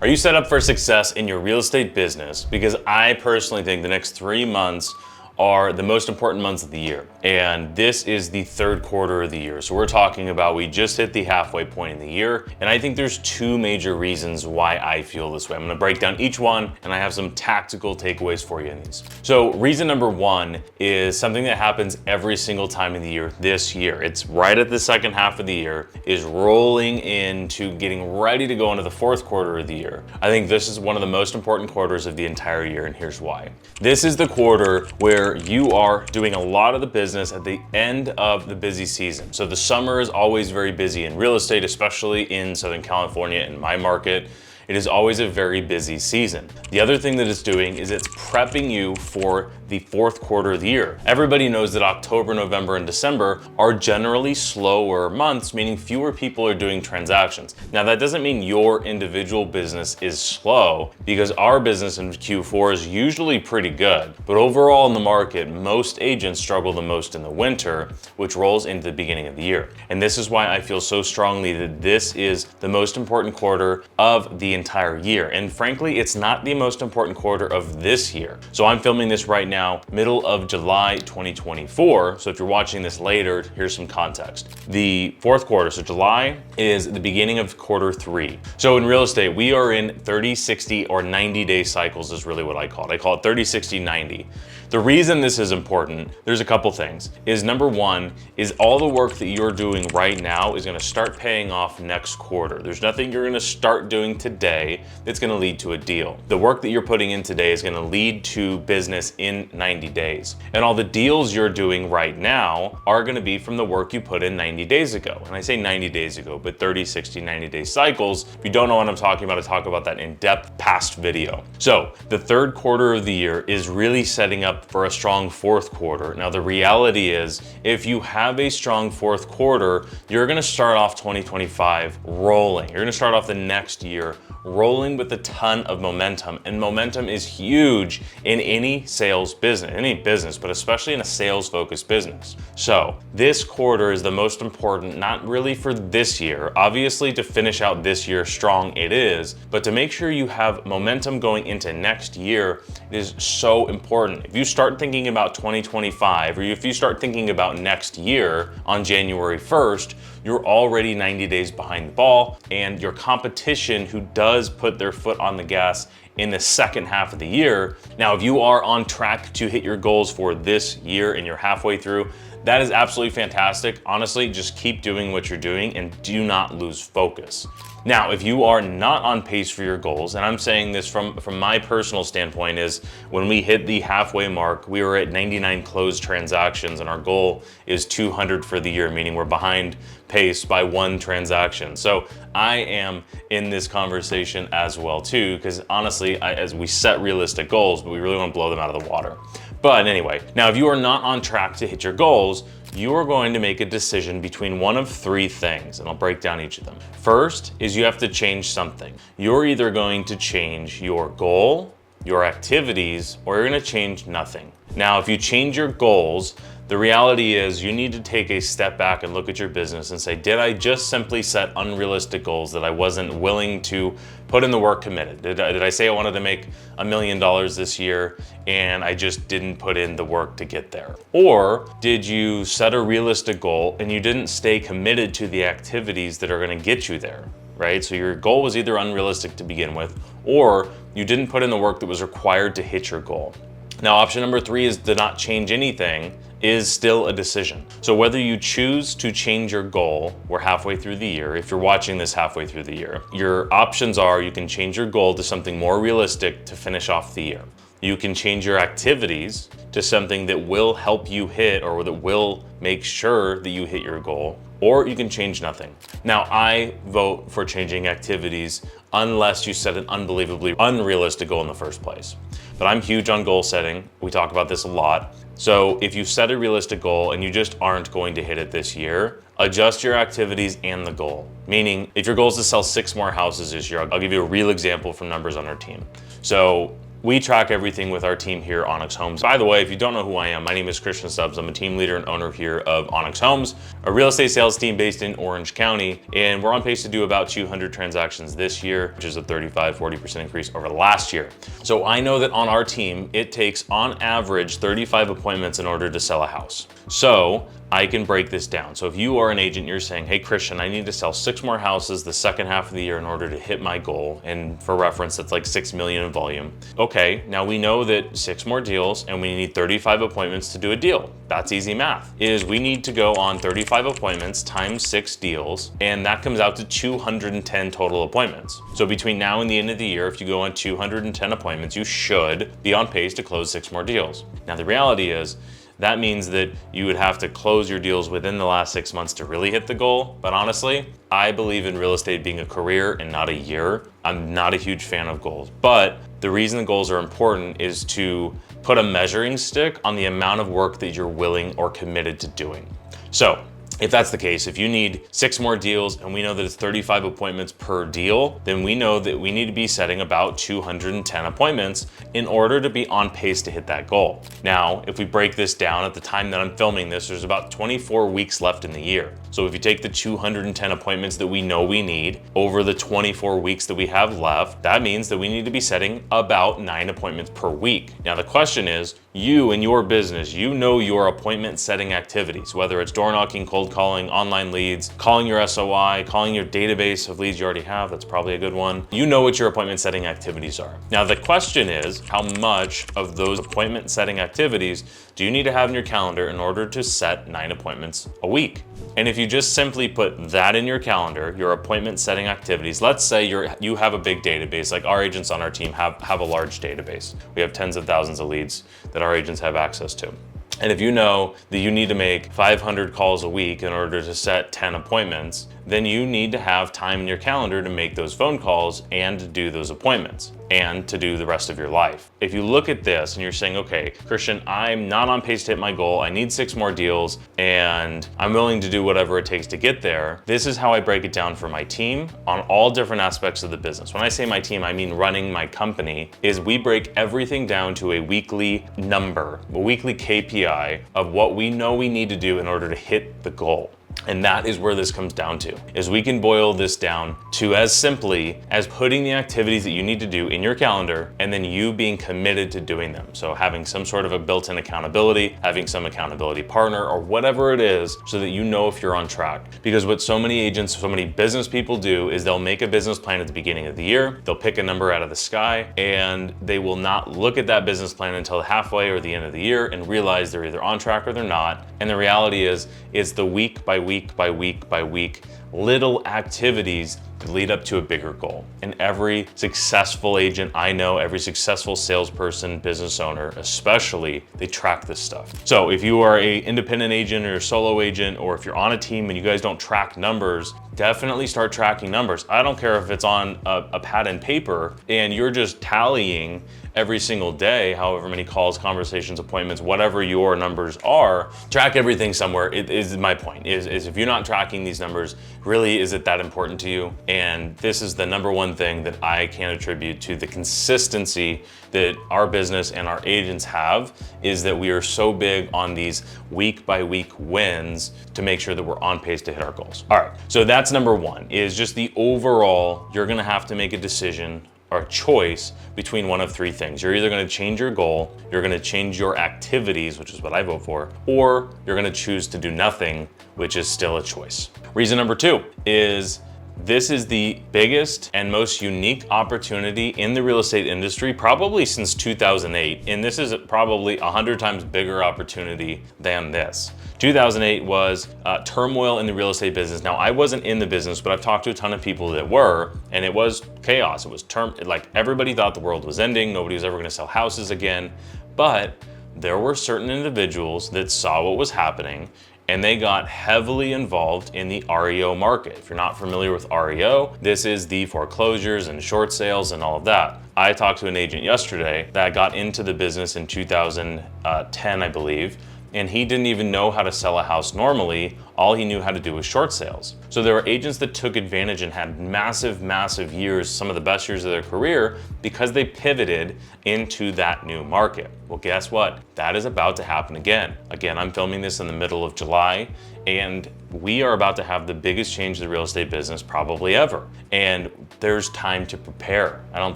Are you set up for success in your real estate business? Because I personally think the next 3 months are the most important months of the year. And this is the third quarter of the year. So we're talking about, we just hit the halfway point in the year. And I think there's two major reasons why I feel this way. I'm gonna break down each one, and I have some tactical takeaways for you in these. So reason number one is something that happens every single time in the year this year. It's right at the second half of the year, is rolling into getting ready to go into the fourth quarter of the year. I think this is one of the most important quarters of the entire year, and here's why. This is the quarter where you are doing a lot of the business at the end of the busy season. So the summer is always very busy in real estate, especially in Southern California, in my market. It is always a very busy season. The other thing that it's doing is it's prepping you for the fourth quarter of the year. Everybody knows that October, November, and December are generally slower months, meaning fewer people are doing transactions. Now, that doesn't mean your individual business is slow, because our business in Q4 is usually pretty good. But overall in the market, most agents struggle the most in the winter, which rolls into the beginning of the year. And this is why I feel so strongly that this is the most important quarter of the entire year. And frankly, it's not the most important quarter of this year. So I'm filming this right now, middle of July 2024. So if you're watching this later, here's some context. The fourth quarter, so July, is the beginning of quarter three. So in real estate, we are in 30, 60, or 90-day cycles is really what I call it. I call it 30, 60, 90. The reason this is important, there's a couple things, is number one, is all the work that you're doing right now is gonna start paying off next quarter. There's nothing you're gonna start doing today that's gonna lead to a deal. The work that you're putting in today is gonna lead to business in 90 days. And all the deals you're doing right now are gonna be from the work you put in 90 days ago. And I say 90 days ago, but 30, 60, 90-day cycles. If you don't know what I'm talking about, I talk about that in depth past video. So the third quarter of the year is really setting up for a strong fourth quarter. Now, the reality is, if you have a strong fourth quarter, you're gonna start off 2025 rolling. You're gonna start off the next year rolling with a ton of momentum. And momentum is huge in any sales business, any business, but especially in a sales focused business. So this quarter is the most important, not really for this year. Obviously, to finish out this year strong, it is, but to make sure you have momentum going into next year is so important. If you start thinking about 2025, or if you start thinking about next year on January 1st, you're already 90 days behind the ball, and your competition who does put their foot on the gas in the second half of the year. Now, if you are on track to hit your goals for this year and you're halfway through, that is absolutely fantastic. Honestly, just keep doing what you're doing and do not lose focus. Now, if you are not on pace for your goals, and I'm saying this from my personal standpoint, is when we hit the halfway mark, we were at 99 closed transactions, and our goal is 200 for the year, meaning we're behind pace by one transaction. So I am in this conversation as well too, because honestly, as we set realistic goals, but we really want to blow them out of the water. But anyway, now if you are not on track to hit your goals, you are going to make a decision between one of three things, and I'll break down each of them. First is you have to change something. You're either going to change your goal, your activities, or you're going to change nothing. Now, if you change your goals, the reality is you need to take a step back and look at your business and say, did I just simply set unrealistic goals that I wasn't willing to put in the work committed? Did I say I wanted to make $1 million this year and I just didn't put in the work to get there? Or did you set a realistic goal and you didn't stay committed to the activities that are gonna get you there, right? So your goal was either unrealistic to begin with, or you didn't put in the work that was required to hit your goal. Now, option number three is to not change anything, is still a decision. So whether you choose to change your goal, we're halfway through the year, if you're watching this halfway through the year, your options are you can change your goal to something more realistic to finish off the year. You can change your activities to something that will help you hit, or that will make sure that you hit your goal, or you can change nothing. Now, I vote for changing activities unless you set an unbelievably unrealistic goal in the first place. But I'm huge on goal setting. We talk about this a lot. So if you set a realistic goal and you just aren't going to hit it this year, adjust your activities and the goal. Meaning, if your goal is to sell 6 more houses this year, I'll give you a real example from numbers on our team. So we track everything with our team here at Onyx Homes. By the way, if you don't know who I am, my name is Christian Stubbs. I'm a team leader and owner here of Onyx Homes, a real estate sales team based in Orange County. And we're on pace to do about 200 transactions this year, which is a 35-40% increase over last year. So I know that on our team, it takes on average 35 appointments in order to sell a house. So I can break this down. So if you are an agent, you're saying, hey, Christian, I need to sell 6 more houses the second half of the year in order to hit my goal. And for reference, that's like 6 million in volume. Okay, now we know that 6 more deals and we need 35 appointments to do a deal. That's easy math. Is we need to go on 35 appointments times 6 deals, and that comes out to 210 total appointments. So between now and the end of the year, if you go on 210 appointments, you should be on pace to close 6 more deals. Now the reality is, that means that you would have to close your deals within the last 6 months to really hit the goal. But honestly, I believe in real estate being a career and not a year. I'm not a huge fan of goals. But the reason the goals are important is to put a measuring stick on the amount of work that you're willing or committed to doing. So if that's the case, if you need 6 more deals and we know that it's 35 appointments per deal, then we know that we need to be setting about 210 appointments in order to be on pace to hit that goal. Now, if we break this down at the time that I'm filming this, there's about 24 weeks left in the year. So if you take the 210 appointments that we know we need over the 24 weeks that we have left, that means that we need to be setting about 9 appointments per week. Now the question is, you and your business, you know your appointment setting activities, whether it's door knocking, cold calling, online leads, calling your SOI, calling your database of leads you already have, that's probably a good one. You know what your appointment setting activities are. Now the question is, how much of those appointment setting activities do you need to have in your calendar in order to set 9 appointments a week? And if you just simply put that in your calendar, your appointment setting activities, let's say you have a big database, like our agents on our team have a large database. We have tens of thousands of leads that our agents have access to. And if you know that you need to make 500 calls a week in order to set 10 appointments, then you need to have time in your calendar to make those phone calls and to do those appointments and to do the rest of your life. If you look at this and you're saying, okay, Christian, I'm not on pace to hit my goal. I need 6 more deals and I'm willing to do whatever it takes to get there. This is how I break it down for my team on all different aspects of the business. When I say my team, I mean running my company, is we break everything down to a weekly number, a weekly KPI of what we know we need to do in order to hit the goal. And that is where this comes down to, is we can boil this down to as simply as putting the activities that you need to do in your calendar and then you being committed to doing them. So having some sort of a built-in accountability, having some accountability partner or whatever it is so that you know if you're on track. Because what so many agents, so many business people do is they'll make a business plan at the beginning of the year, they'll pick a number out of the sky and they will not look at that business plan until halfway or the end of the year and realize they're either on track or they're not. And the reality is, it's the week by week by week by week little activities that lead up to a bigger goal. And every successful agent I know, every successful salesperson, business owner especially, they track this stuff. So if you are an independent agent or a solo agent, or if you're on a team and you guys don't track numbers, definitely start tracking numbers. I don't care if it's on a pad and paper and you're just tallying every single day, however many calls, conversations, appointments, whatever your numbers are, track everything somewhere. It is my point, is if you're not tracking these numbers, really, is it that important to you? And this is the number one thing that I can attribute to the consistency that our business and our agents have, is that we are so big on these week by week wins to make sure that we're on pace to hit our goals. All right, so that's number one, is just the overall, you're gonna have to make a decision or a choice between one of 3 things. You're either gonna change your goal, you're gonna change your activities, which is what I vote for, or you're gonna choose to do nothing, which is still a choice. Reason number 2 is this is the biggest and most unique opportunity in the real estate industry, probably since 2008. And this is probably 100 times bigger opportunity than this. 2008 was turmoil in the real estate business. Now, I wasn't in the business, but I've talked to a ton of people that were, and it was chaos. It was like everybody thought the world was ending. Nobody was ever gonna sell houses again. But there were certain individuals that saw what was happening and they got heavily involved in the REO market. If you're not familiar with REO, this is the foreclosures and short sales and all of that. I talked to an agent yesterday that got into the business in 2010, I believe, and he didn't even know how to sell a house normally. all he knew how to do was short sales. So there were agents that took advantage and had massive years, some of the best years of their career, because they pivoted into that new market. Well, guess what? That is about to happen again. Again, I'm filming this in the middle of July, and we are about to have the biggest change in the real estate business probably ever. And there's time to prepare. I don't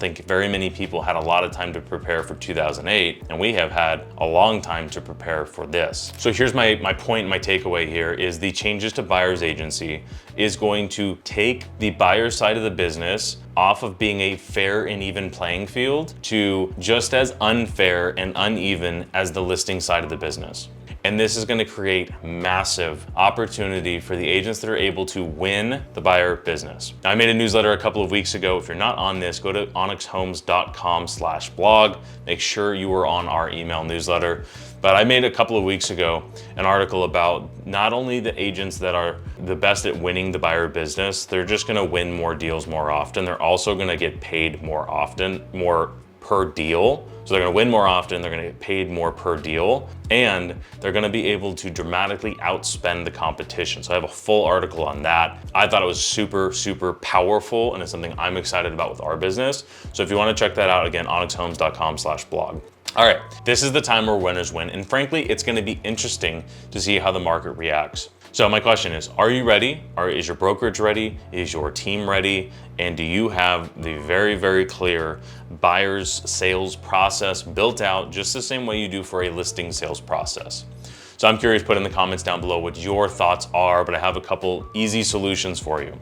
think very many people had a lot of time to prepare for 2008, and we have had a long time to prepare for this. So here's my point, my takeaway here is the changes to buyer's agency is going to take the buyer side of the business off of being a fair and even playing field to just as unfair and uneven as the listing side of the business. And this is going to create massive opportunity for the agents that are able to win the buyer business. Now, I made a newsletter a couple of weeks ago. If you're not on this, go to onyxhomes.com/blog. Make sure you are on our email newsletter. But I made a couple of weeks ago an article about not only the agents that are the best at winning the buyer business, they're just going to win more deals more often. They're also going to get paid more often, more per deal. So they're gonna win more often, they're gonna get paid more per deal, and they're gonna be able to dramatically outspend the competition. So I have a full article on that. I thought it was super powerful, and it's something I'm excited about with our business. So if you wanna check that out, again, onyxhomes.com/blog. All right, this is the time where winners win, and frankly, it's gonna be interesting to see how the market reacts. So my question is, are you ready? Is your brokerage ready? Is your team ready? And do you have the very clear buyer's sales process built out just the same way you do for a listing sales process? So I'm curious, put in the comments down below what your thoughts are, but I have a couple easy solutions for you.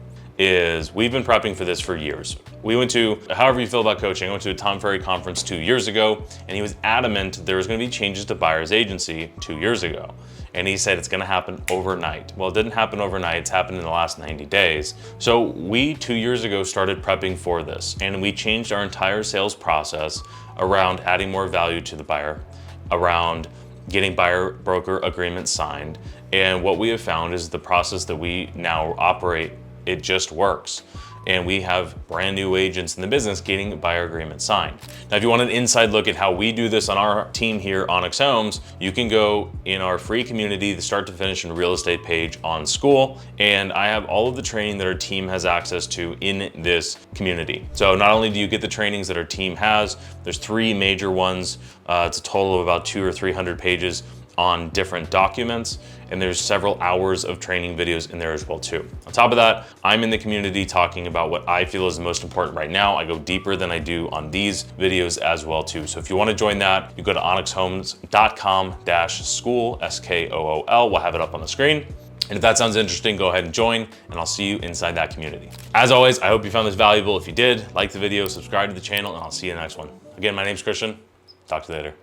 We've been prepping for this for years. We went to, however you feel about coaching, I went to a Tom Ferry conference 2 years ago, and he was adamant there was gonna be changes to buyer's agency 2 years ago. And he said it's gonna happen overnight. Well, it didn't happen overnight, it's happened in the last 90 days. So we 2 years ago started prepping for this, and we changed our entire sales process around adding more value to the buyer, around getting buyer broker agreements signed. And what we have found is the process that we now operate, it just works. And we have brand new agents in the business getting a buyer agreement signed. Now, if you want an inside look at how we do this on our team here, Onyx Homes, you can go in our free community, the start to finish in real estate page on School. And I have all of the training that our team has access to in this community. So not only do you get the trainings that our team has, there's 3 major ones. It's a total of about 200 or 300 pages on different documents, and there's several hours of training videos in there as well too. On top of that, I'm in the community talking about what I feel is the most important right now. I go deeper than I do on these videos as well too. So if you want to join that, you go to onyxhomes.com/school, SKOOL. We'll have it up on the screen. And if that sounds interesting, go ahead and join, and I'll see you inside that community. As always, I hope you found this valuable. If you did, like the video, subscribe to the channel, and I'll see you in the next one. Again, my name's Christian. Talk to you later.